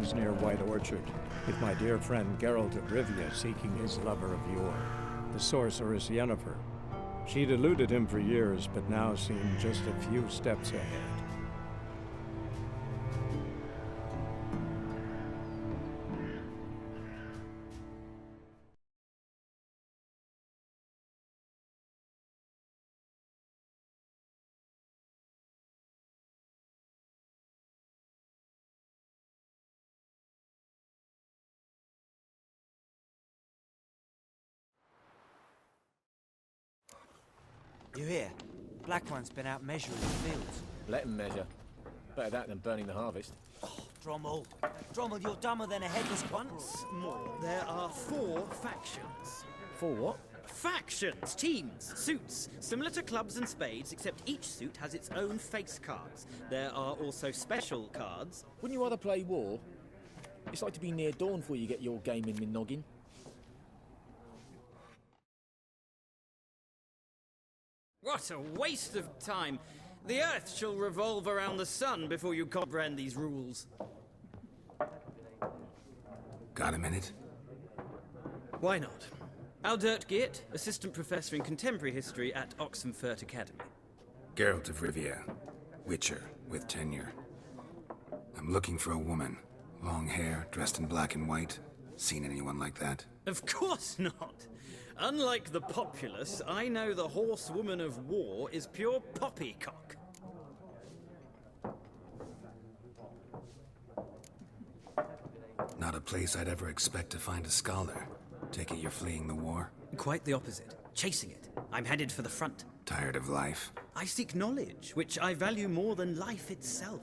grows near White Orchard, with my dear friend Geralt of Rivia seeking his lover of yore, the sorceress Yennefer. She'd eluded him for years, but now seemed just a few steps ahead. You hear? Black One's been out measuring the fields. Let him measure. Better that than burning the harvest. Oh, Drommel. Drommel, you're dumber than a headless Once more, there are 4 factions. 4 what? Factions, teams, suits, similar to clubs and spades, except each suit has its own face cards. There are also special cards. Wouldn't you rather play war? It's like to be near dawn before you get your game in noggin. What a waste of time! The Earth shall revolve around the sun before you comprehend these rules. Got a minute? Why not? Aldert Geert, Assistant Professor in Contemporary History at Oxenfurt Academy. Geralt of Rivia, Witcher, with tenure. I'm looking for a woman. Long hair, dressed in black and white. Seen anyone like that? Of course not! Unlike the populace, I know the horsewoman of war is pure poppycock. Not a place I'd ever expect to find a scholar. Take it you're fleeing the war? Quite the opposite. Chasing it. I'm headed for the front. Tired of life? I seek knowledge, which I value more than life itself.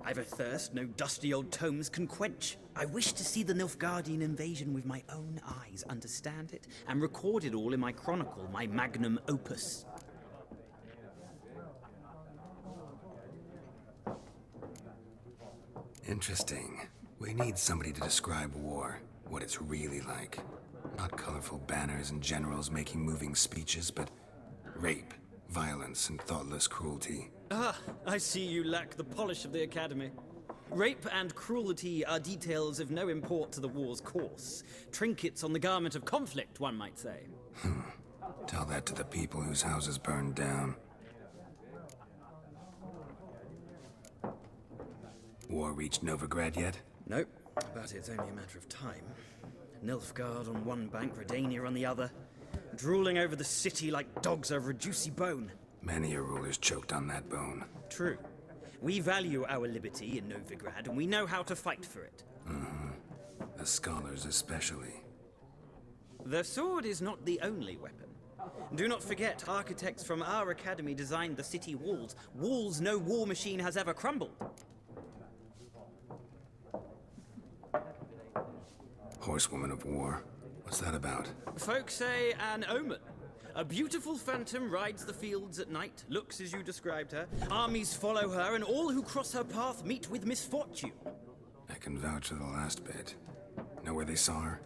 I've a thirst no dusty old tomes can quench. I wish to see the Nilfgaardian invasion with my own eyes, understand it, and record it all in my chronicle, my magnum opus. Interesting. We need somebody to describe war, what it's really like. Not colorful banners and generals making moving speeches, but rape, violence, and thoughtless cruelty. Ah, I see you lack the polish of the Academy. Rape and cruelty are details of no import to the war's course. Trinkets on the garment of conflict, one might say. Tell that to the people whose houses burned down. War reached Novigrad yet? Nope, but it's only a matter of time. Nilfgaard on one bank, Redania on the other, drooling over the city like dogs over a juicy bone. Many a ruler's choked on that bone. True. We value our liberty in Novigrad, and we know how to fight for it. The scholars especially. The sword is not the only weapon. Do not forget, architects from our academy designed the city walls. Walls no war machine has ever crumbled. Horsewoman of War. What's that about? Folk say an omen. A beautiful phantom rides the fields at night, looks as you described her. Armies follow her, and all who cross her path meet with misfortune. I can vouch for the last bit. Know where they saw her?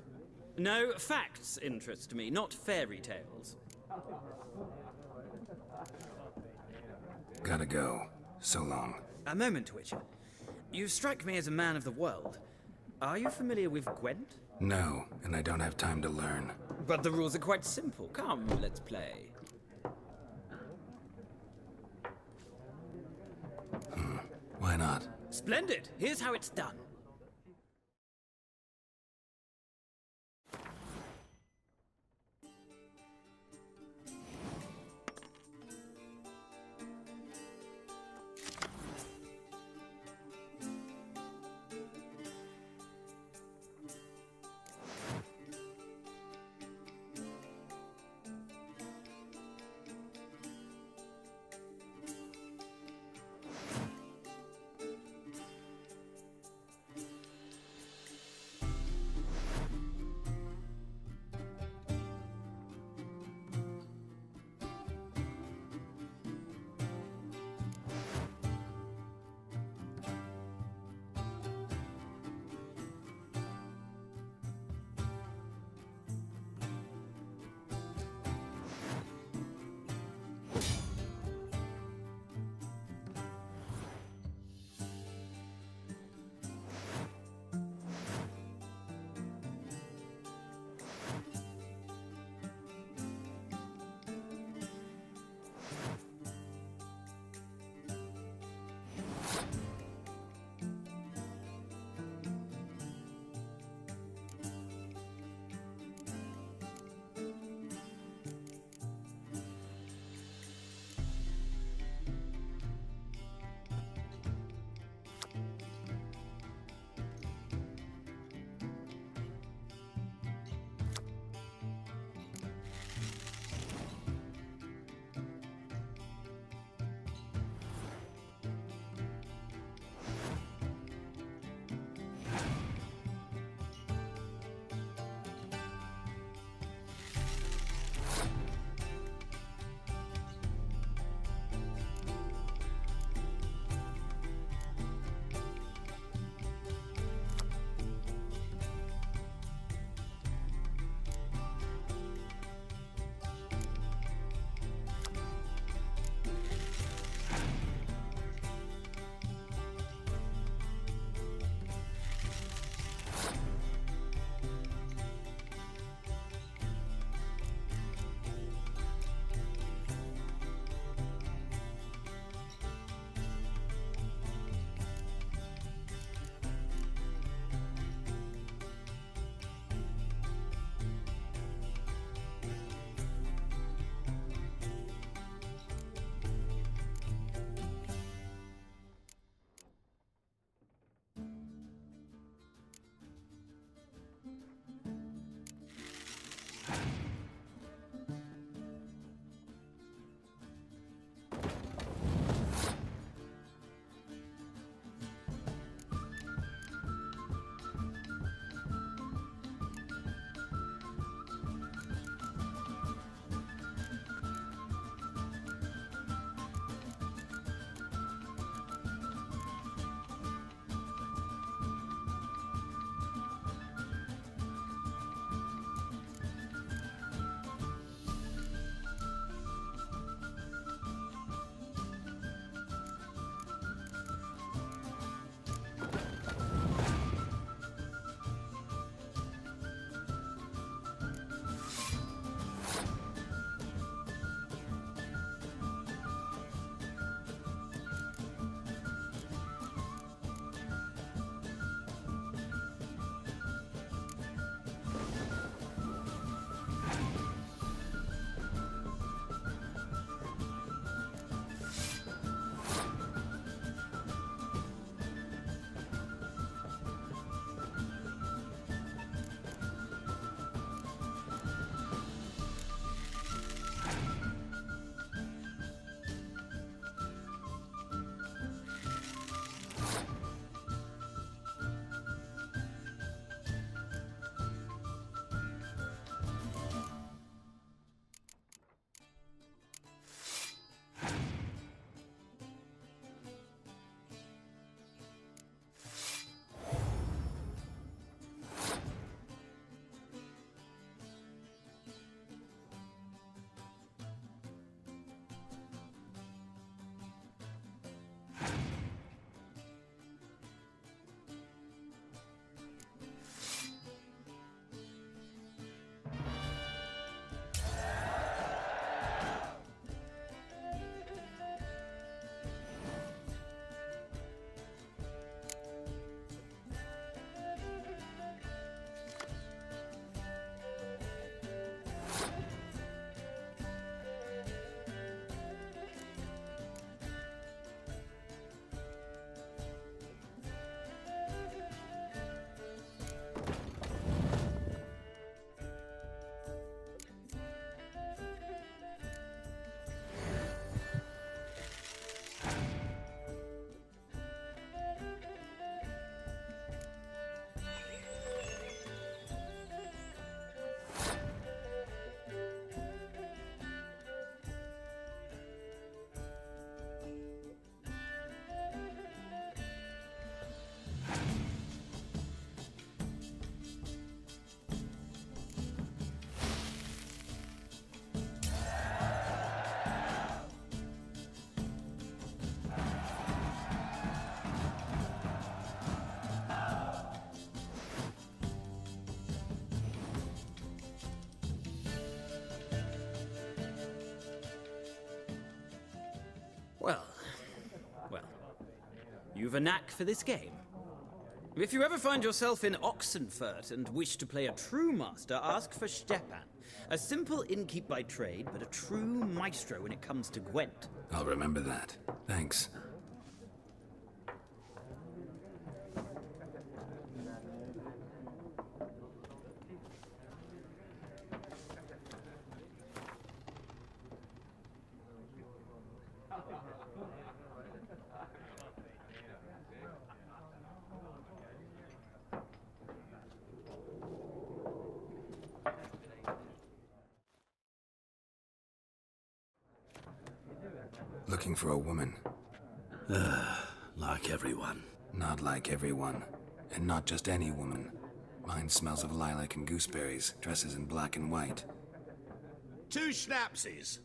No, facts interest me, not fairy tales. Gotta go. So long. A moment, Witcher. You strike me as a man of the world. Are you familiar with Gwent? No, and I don't have time to learn. But the rules are quite simple. Come, let's play. Why not? Splendid! Here's how it's done. You've a knack for this game. If you ever find yourself in Oxenfurt and wish to play a true master, ask for Stepan. A simple innkeep by trade, but a true maestro when it comes to Gwent. I'll remember that. Thanks. Looking for a woman. Like everyone. Not like everyone. And not just any woman. Mine smells of lilac and gooseberries, dresses in black and white. 2 schnapsies.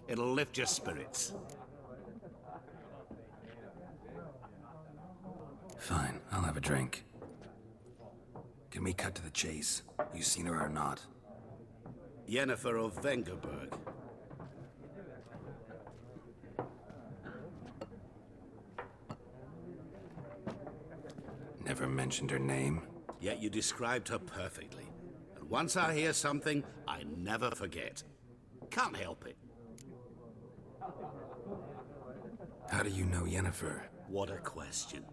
It'll lift your spirits. Fine, I'll have a drink. Can we cut to the chase? You seen her or not? Yennefer of Vengerberg. Never mentioned her name. Yet you described her perfectly. And once I hear something, I never forget. Can't help it. How do you know Yennefer? What a question.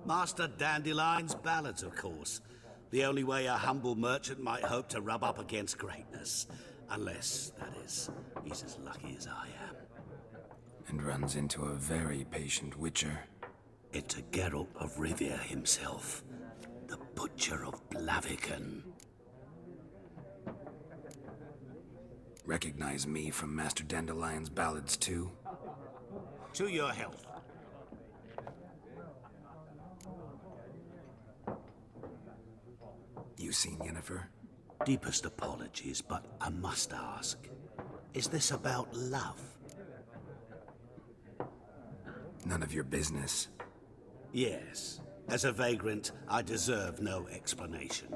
Master Dandelion's ballads, of course. The only way a humble merchant might hope to rub up against greatness. Unless, that is, he's as lucky as I am. And runs into a very patient witcher. Into Geralt of Rivia himself. The Butcher of Blaviken. Recognize me from Master Dandelion's ballads too? To your health. You seen Yennefer? Deepest apologies, but I must ask. Is this about love? None of your business. Yes. As a vagrant, I deserve no explanation.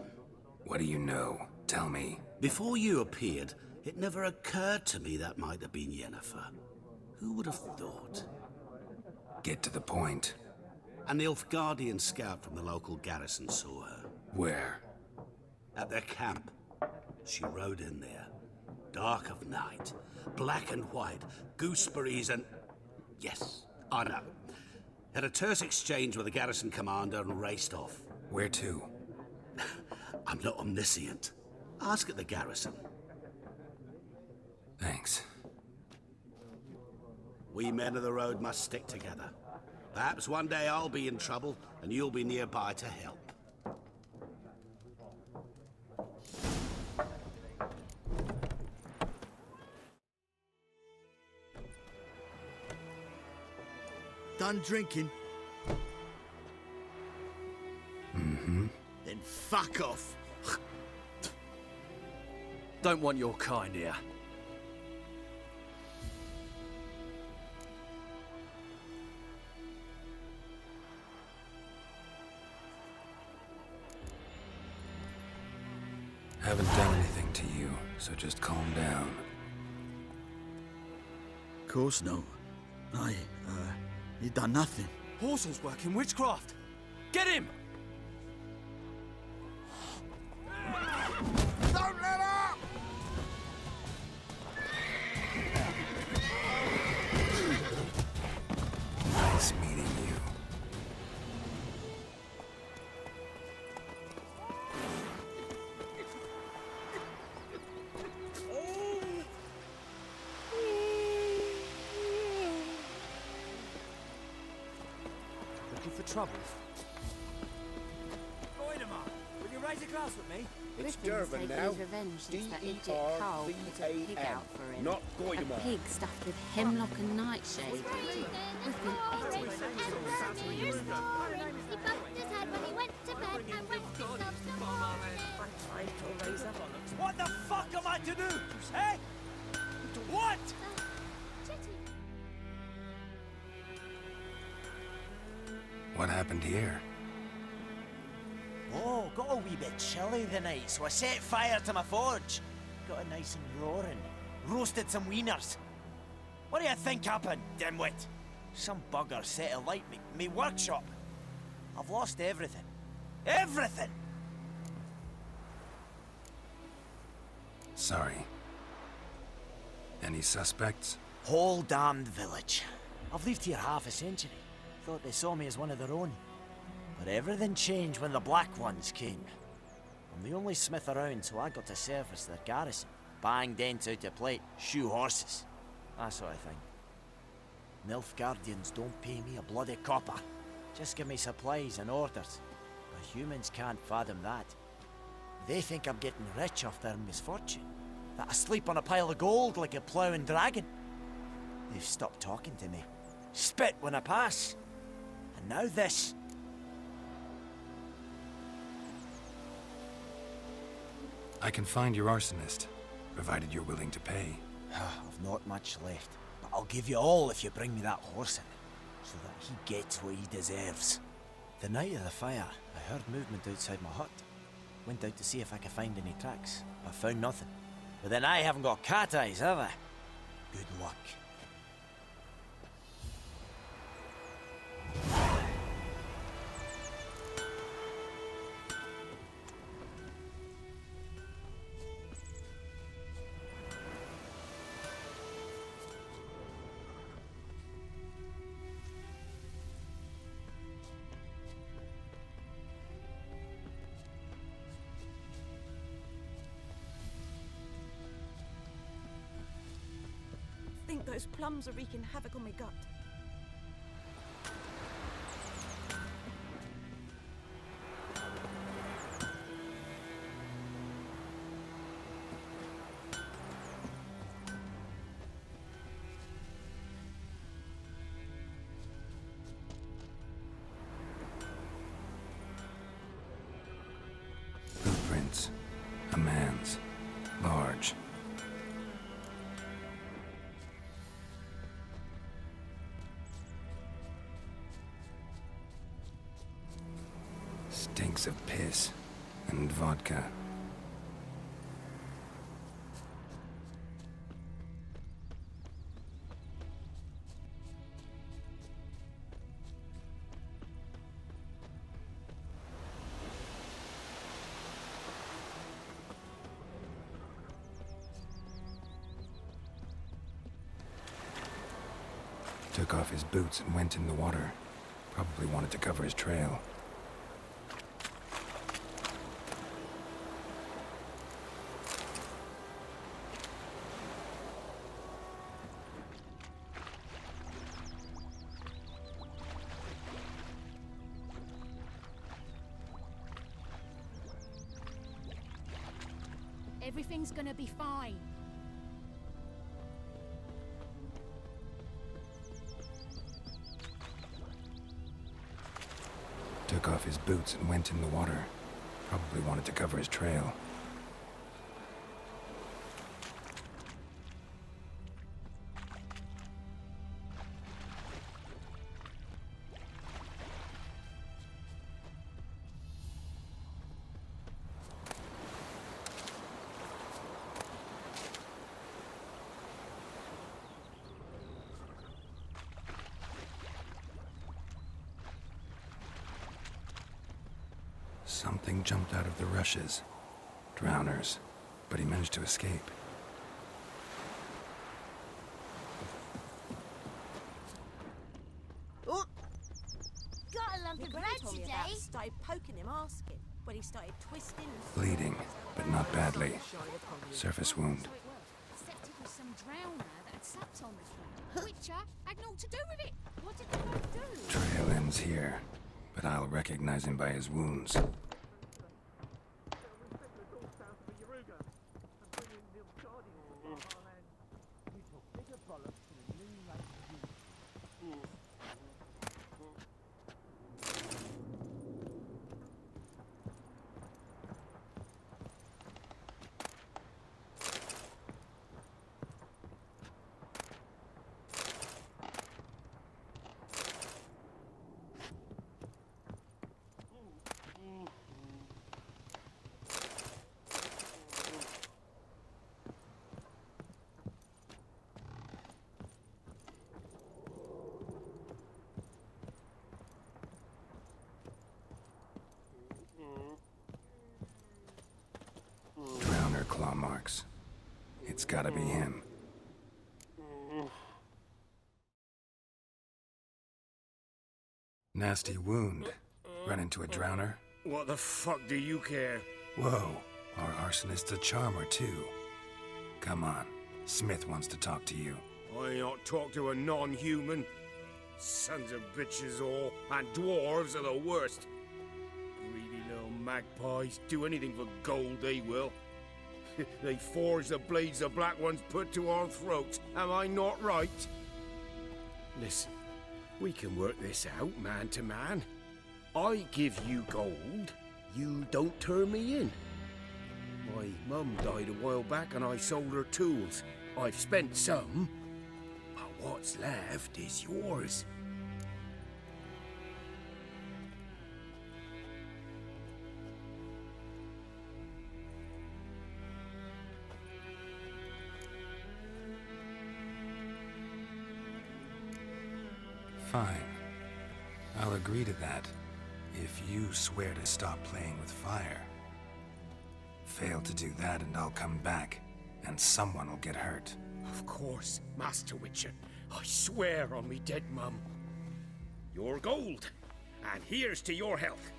What do you know? Tell me. Before you appeared, it never occurred to me that might have been Yennefer. Who would have thought? Get to the point. An Nilfgaardian scout from the local garrison saw her. Where? At their camp. She rode in there. Dark of night. Black and white. Gooseberries and... Yes, I know. Had a terse exchange with the garrison commander and raced off. Where to? I'm not omniscient. Ask at the garrison. Thanks. We men of the road must stick together. Perhaps one day I'll be in trouble and you'll be nearby to help. Done drinking? Mm-hmm. Then fuck off. Don't want your kind here. Haven't done anything to you, so just calm down. Of course no. You done nothing. Horsel's working witchcraft. Get him! Don't let up! Nice meeting you. Looking for trouble? Voidemar, will you raise a glass with me? It's Durban now. Revenge since that idiot Carl put a pig out for him. Not A Goydemar. pig stuffed with hemlock and nightshade. We've been eating. He bumped his head when he went to bed and went himself to morning. What the fuck am I to do? Eh? What? What happened here? Oh, got a wee bit chilly the night, so I set fire to my forge. Got it nice and roaring. Roasted some wieners. What do you think happened, dimwit? Some bugger set alight me workshop. I've lost everything. Everything! Sorry. Any suspects? Whole damned village. I've lived here half a century. Thought they saw me as one of their own. But everything changed when the Black Ones came. I'm the only smith around, so I got to service their garrison. Bang dents out of plate, shoe horses. That sort of thing. Nilfgaardians don't pay me a bloody copper. Just give me supplies and orders. But humans can't fathom that. They think I'm getting rich off their misfortune. That I sleep on a pile of gold like a ploughing dragon. They've stopped talking to me. Spit when I pass. And now this. I can find your arsonist, provided you're willing to pay. I've not much left, but I'll give you all if you bring me that horse in, so that he gets what he deserves. The night of the fire, I heard movement outside my hut. Went out to see if I could find any tracks, but found nothing. But then I haven't got cat eyes, have I? Good luck. I think those plums are wreaking havoc on my gut. Footprints. A man's. Large. Stinks of piss and vodka. Took off his boots and went in the water. Probably wanted to cover his trail. Everything's gonna be fine. Took off his boots and went in the water. Probably wanted to cover his trail. Something jumped out of the rushes. Drowners. But he managed to escape. Oh. Got a lump of bread today. Started poking him, asking, but he started twisting and Bleeding, but not badly. Surface wound. Except it was some drowner that had sapped on the thing. Witcher had naught to do with it. What did they both do? Trail ends here, but I'll recognize him by his wounds. claw marks. It's gotta be him. Nasty wound. Run into a drowner? What the fuck do you care? Whoa, our arsonist's a charmer too. Come on, Smith wants to talk to you. I ain't not talk to a non-human. Sons of bitches all, and dwarves are the worst. Greedy little magpies, do anything for gold they will. They forge the blades the Black Ones put to our throats, am I not right? Listen, we can work this out man to man. I give you gold, you don't turn me in. My mum died a while back and I sold her tools. I've spent some, but what's left is yours. Fine. I'll agree to that, if you swear to stop playing with fire. Fail to do that and I'll come back, and someone will get hurt. Of course, Master Witcher. I swear on me dead mum. Your gold, and here's to your health.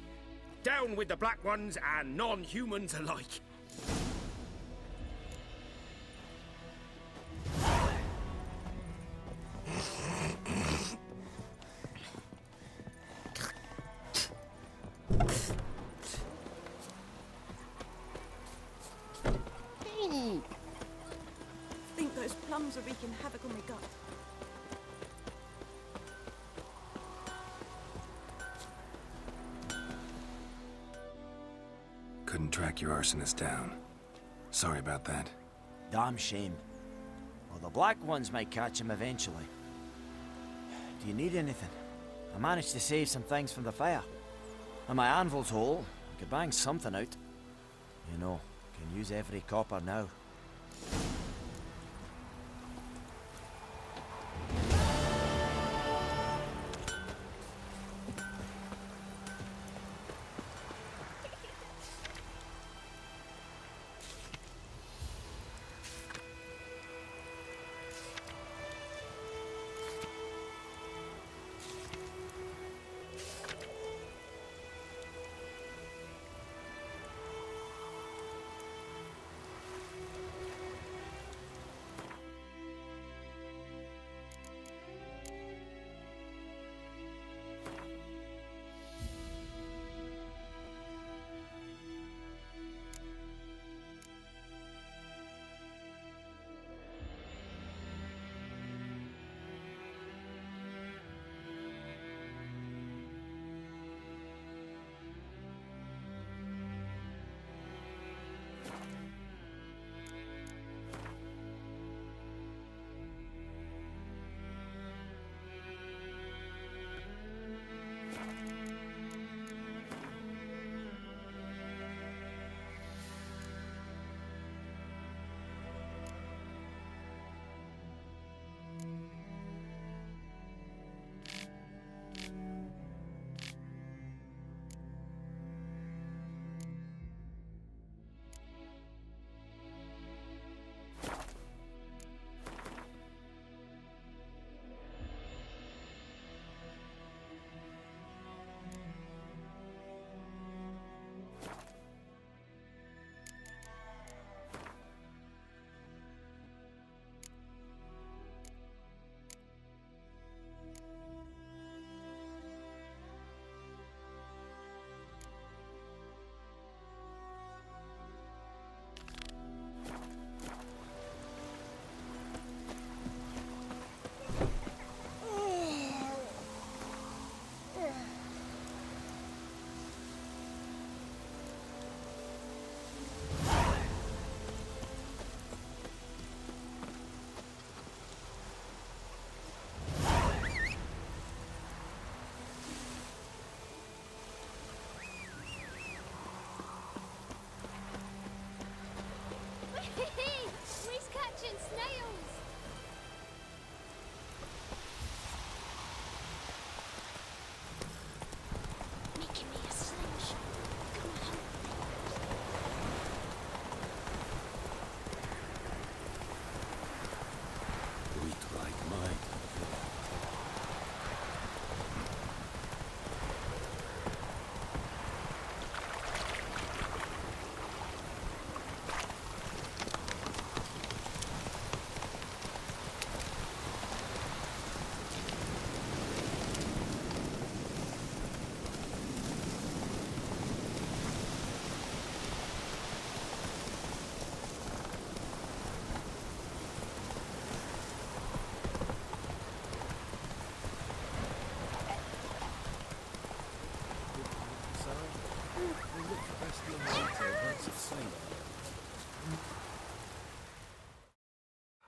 Down with the Black Ones and non-humans alike. I think those plums are wreaking havoc on my gut. Couldn't track your arsonist down. Sorry about that. Damn shame. Well, the Black Ones might catch him eventually. Do you need anything? I managed to save some things from the fire. And my anvil's whole. I could bang something out. You know, can use every copper now.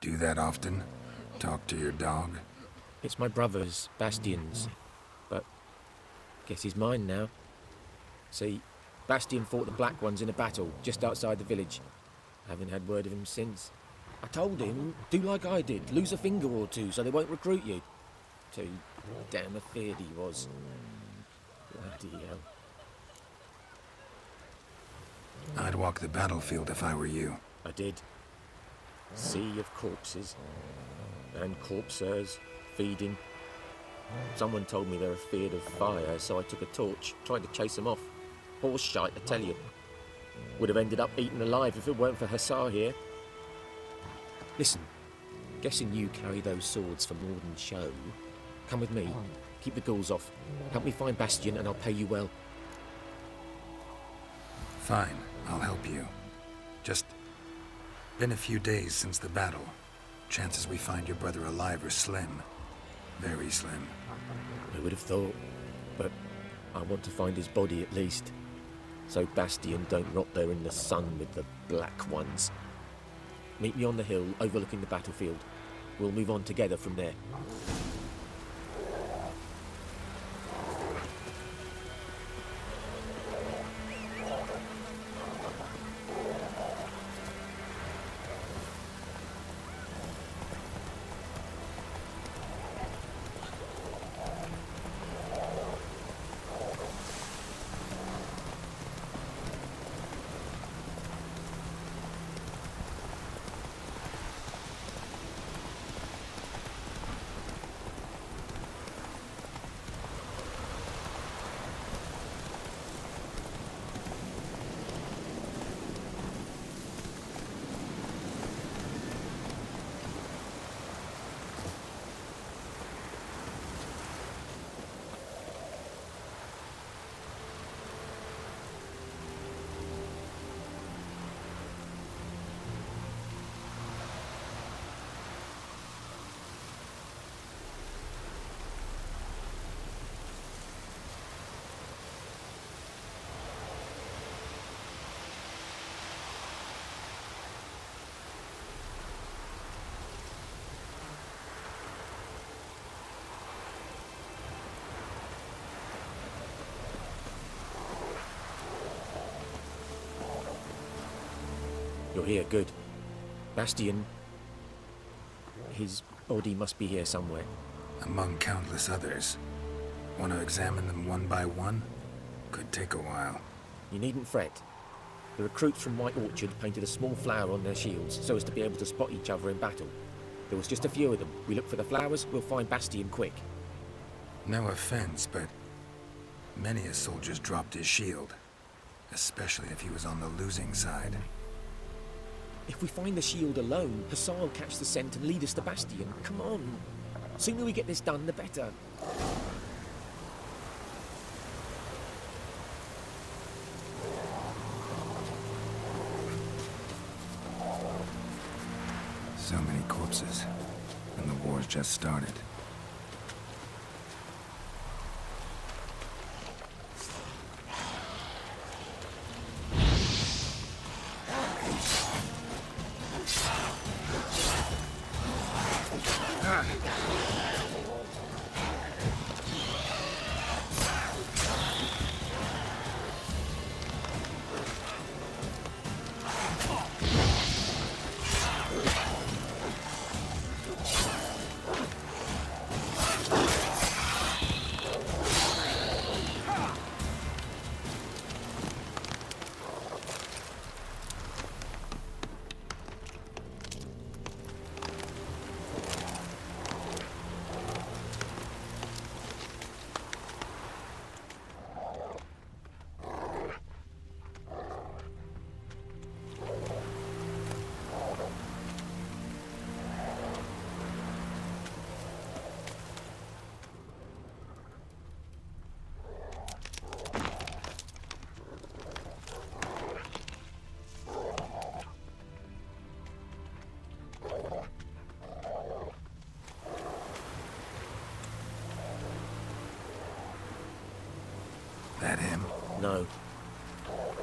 Do that often? Talk to your dog? It's my brother's, Bastian's, but guess he's mine now. See, Bastian fought the Black Ones in a battle just outside the village. Haven't had word of him since. I told him, do like I did, lose a finger or two so they won't recruit you. Too damn afeard he was. Bloody hell. I'd walk the battlefield if I were you. I did. Sea of corpses. And corpsers, feeding. Someone told me they're afeard of fire, so I took a torch, tried to chase them off. Horse shite, I tell you. Would have ended up eaten alive if it weren't for Hussar here. Listen, guessing you carry those swords for more than show. Come with me, keep the ghouls off. Help me find Bastian and I'll pay you well. Fine, I'll help you. Just been a few days since the battle. Chances we find your brother alive are slim. Very slim. I would have thought, but I want to find his body at least. So Bastian don't rot there in the sun with the Black Ones. Meet me on the hill overlooking the battlefield. We'll move on together from there. You're here, good. Bastian... his body must be here somewhere. Among countless others. Want to examine them one by one? Could take a while. You needn't fret. The recruits from White Orchard painted a small flower on their shields so as to be able to spot each other in battle. There was just a few of them. We look for the flowers, we'll find Bastian quick. No offense, but many a soldier's dropped his shield. Especially if he was on the losing side. If we find the shield alone, Hussar will catch the scent and lead us to Bastian. Come on. Sooner we get this done, the better. So many corpses. And the war's just started.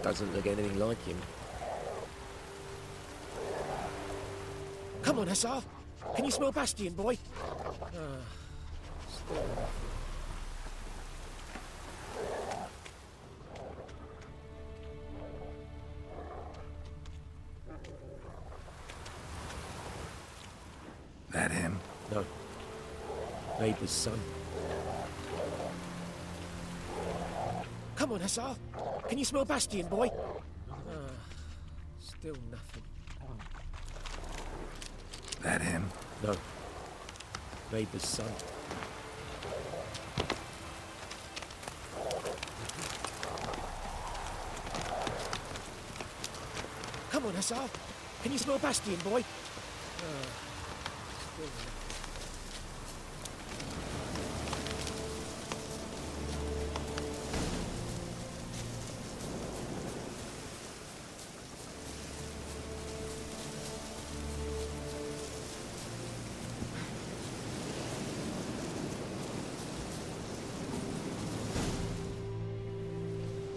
Doesn't look anything like him. Come on, Hussar. Can you smell Bastion, boy? Still. That him? No. Neighbour's son. Come on, Hussar. Can you smell Bastion, boy? Still nothing. That him? No. Neighbour's son. Come on, Hussar. Can you smell Bastion, boy? Still nothing.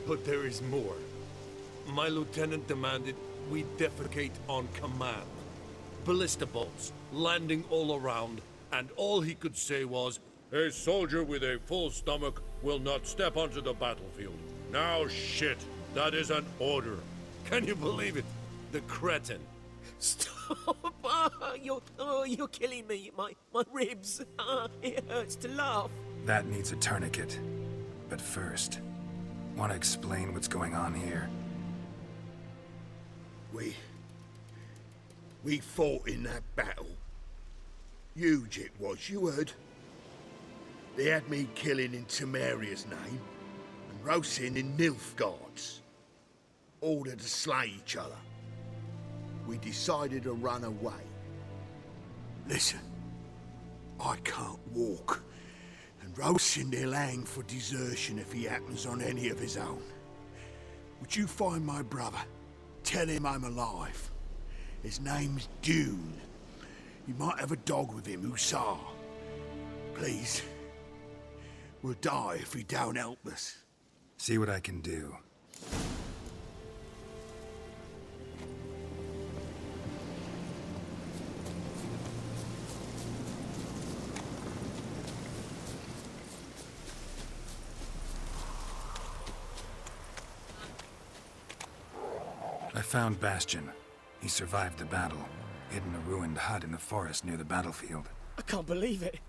But there is more. My lieutenant demanded we defecate on command. Ballista bolts, landing all around, and all he could say was, "A soldier with a full stomach will not step onto the battlefield." Now shit, that is an order. Can you believe it? The cretin. Stop! You're killing me. My ribs. It hurts to laugh. That needs a tourniquet. But first, want to explain what's going on here? We fought in that battle. Huge it was, you heard. They had me killing in Temeria's name, and roasting in Nilfgaard's. Ordered to slay each other. We decided to run away. Listen, I can't walk, and Rosin will hang for desertion if he happens on any of his own. Would you find my brother? Tell him I'm alive. His name's Dune. He might have a dog with him, Hussar. Please. We'll die if he don't help us. See what I can do. I found Bastion. He survived the battle, hid in a ruined hut in the forest near the battlefield. I can't believe it.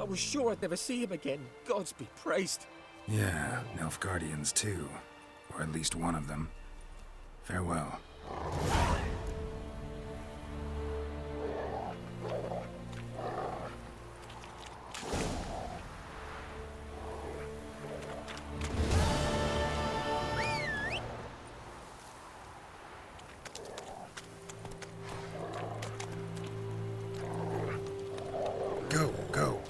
I was sure I'd never see him again. Gods be praised. Yeah, Nilfgaardians too. Or at least one of them. Farewell. Go, go.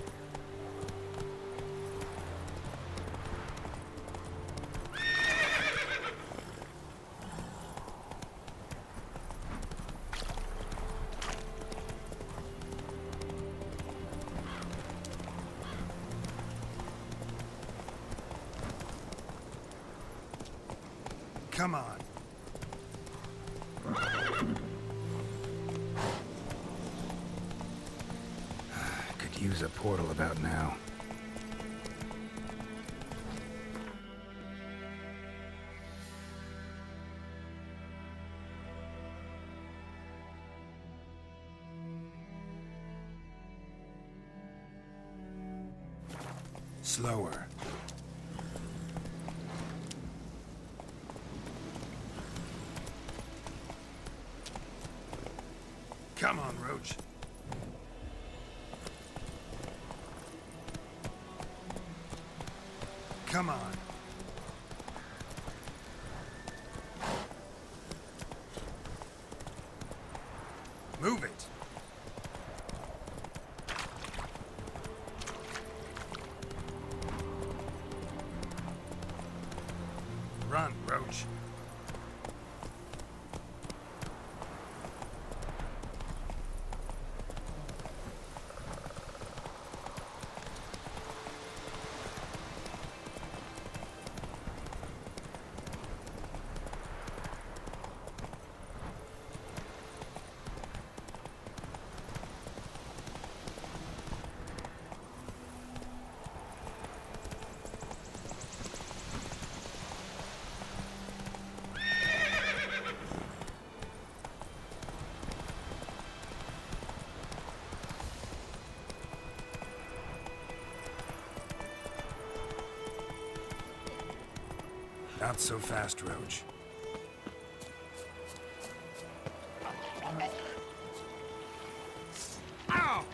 Come on. Could use a portal about now. Slower. Come on, Roach. Come on. Move it. Run, Roach. Not so fast, Roach. Ow!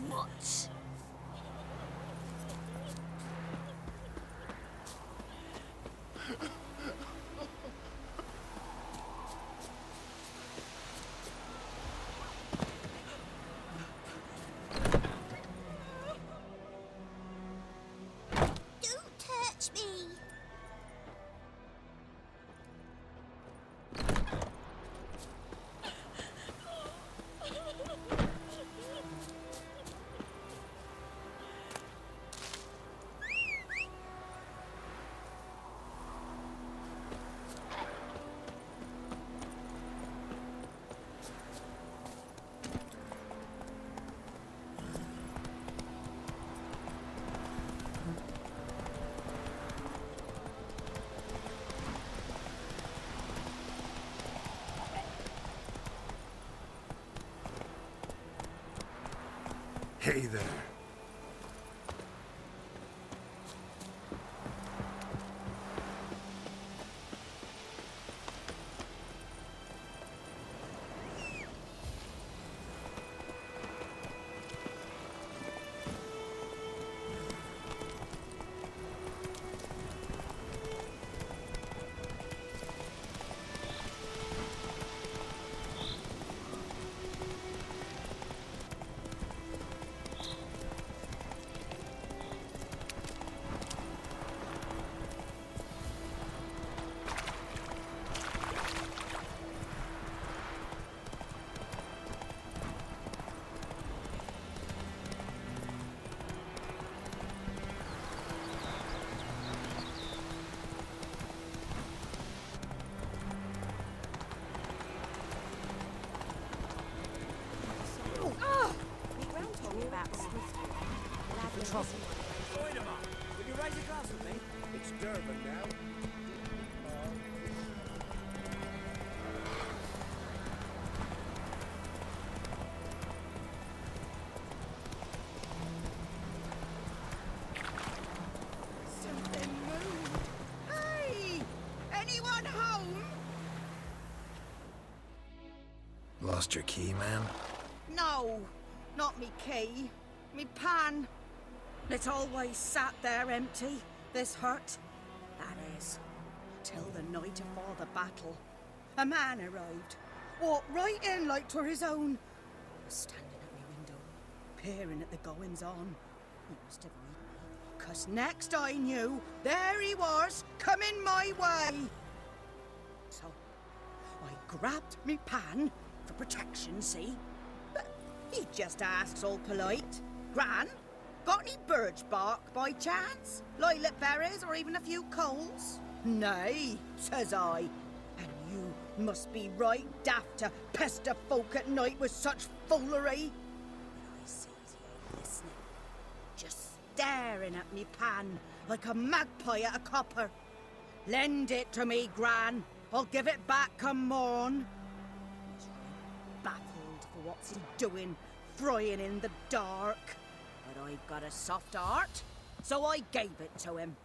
What? Don't touch me! Hey there. Trouble. Will you raise a glass with me? It's Durban now. Something moved. Hey! Anyone home? Lost your key, man? No, not me key. Me pan. It's always sat there empty, this hut. That is, till the night afore the battle. A man arrived, walked right in like 'twere his own. Was standing at me window, peering at the goings-on. He must have read me, 'cause next I knew, there he was, coming my way. So, I grabbed me pan, for protection, see? But he just asks all polite, Gran, got any birch bark by chance? Lilac berries or even a few coals? Nay, says I. And you must be right daft to pester folk at night with such foolery. But I sees he ain't listening. Just staring at me pan like a magpie at a copper. Lend it to me, Gran. I'll give it back come morn. He's right baffled for what's he doing, frying in the dark. But I've got a soft heart, so I gave it to him.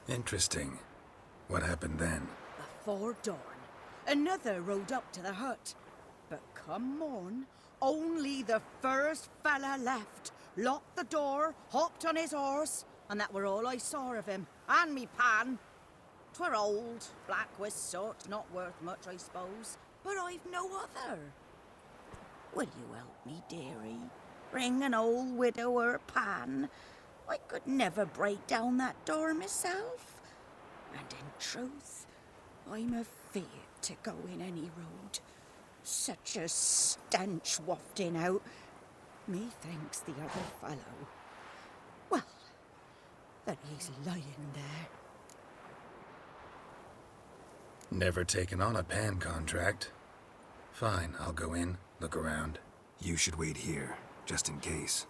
Interesting. What happened then? Before dawn, another rode up to the hut. But come morn, only the first fella left, locked the door, hopped on his horse, and that were all I saw of him, and me pan. 'Twere old, black with soot, not worth much, I suppose, but I've no other. Will you help me, dearie? Bring an old widower pan. I could never break down that door myself. And in truth, I'm afeard to go in any road. Such a stench wafting out. Methinks the other fellow, well, that he's lying there. Never taken on a pan contract. Fine, I'll go in, look around. You should wait here, just in case.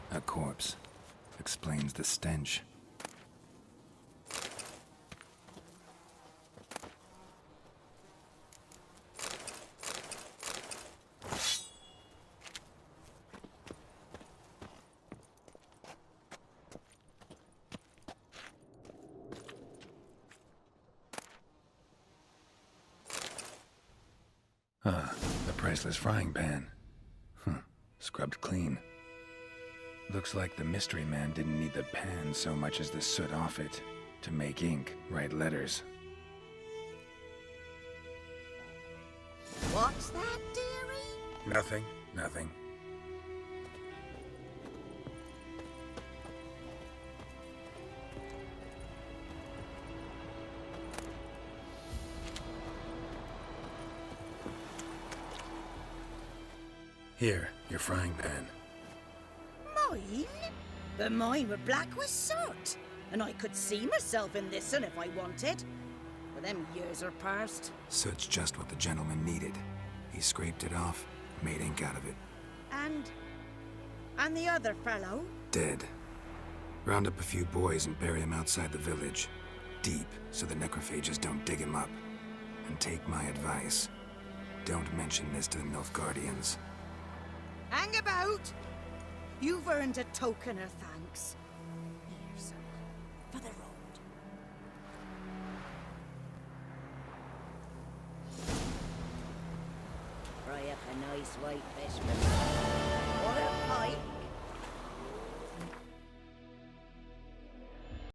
A corpse. Explains the stench. Ah, the priceless frying pan. Scrubbed clean. Looks like the mystery man didn't need the pan so much as the soot off it to make ink, write letters. What's that, dearie? Nothing, nothing. Here, your frying pan. Mine? But mine were black with soot, and I could see myself in this one if I wanted. But them years are past. Soot's just what the gentleman needed. He scraped it off, made ink out of it. And the other fellow? Dead. Round up a few boys and bury him outside the village. Deep, so the necrophages don't dig him up. And take my advice. Don't mention this to the Nilfgaardians. Hang about! You've earned a token of thanks. Here, son, for the road. Fry up a nice white fish for me.